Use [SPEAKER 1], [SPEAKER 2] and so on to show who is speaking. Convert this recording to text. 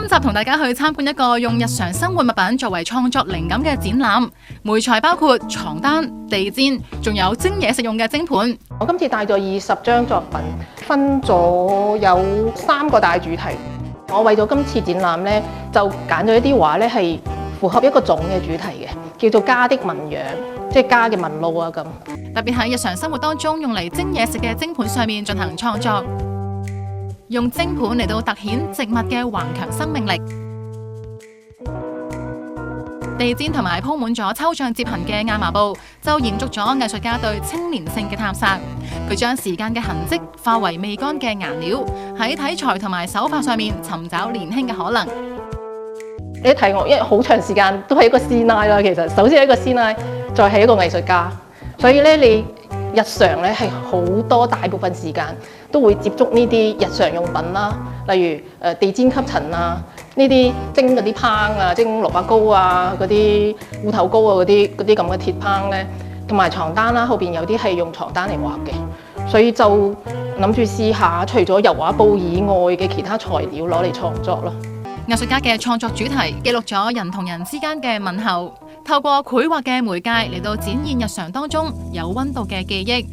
[SPEAKER 1] 集同大家去參觀一個用日常生活物品作為創作靈感嘅展覽，媒材包括床單、地氈，仲有蒸嘢食用嘅蒸盤。
[SPEAKER 2] 我今次帶咗20張作品，分咗有3個大主題。我為咗今次展覽呢，就揀咗一啲畫呢係符合一個總嘅主題嘅，叫做家的紋樣，即係家嘅紋路啊咁。
[SPEAKER 1] 特別喺日常生活當中用嚟蒸嘢食嘅蒸盤上面進行創作，用蒸盤嚟到凸顯植物嘅頑強生命力。地氈同埋鋪滿咗抽象摺痕嘅亞麻布，就延續咗藝術家對青年性嘅探索。佢將時間嘅痕跡化為未乾嘅顏料，喺體材同埋手法上面尋找年輕嘅可能。
[SPEAKER 2] 你睇我，因為好長時間都係一個師奶啦。其實首先係一個師奶，再係一個藝術家，所以咧你日常咧係好多大部分時間都會接觸呢啲日常用品啦，例如地氈吸塵啊，呢啲蒸嗰啲烹啊，蒸蘿蔔糕啊，嗰啲芋頭糕啊，嗰啲咁嘅鐵烹咧，同埋床單啦，後邊有啲係用床單嚟畫嘅，所以就諗住試下除咗油畫布以外嘅其他材料攞嚟創作咯。
[SPEAKER 1] 藝術家嘅創作主題記錄咗人同人之間嘅問候，透過繪畫嘅媒介嚟到展現日常當中有溫度嘅記憶。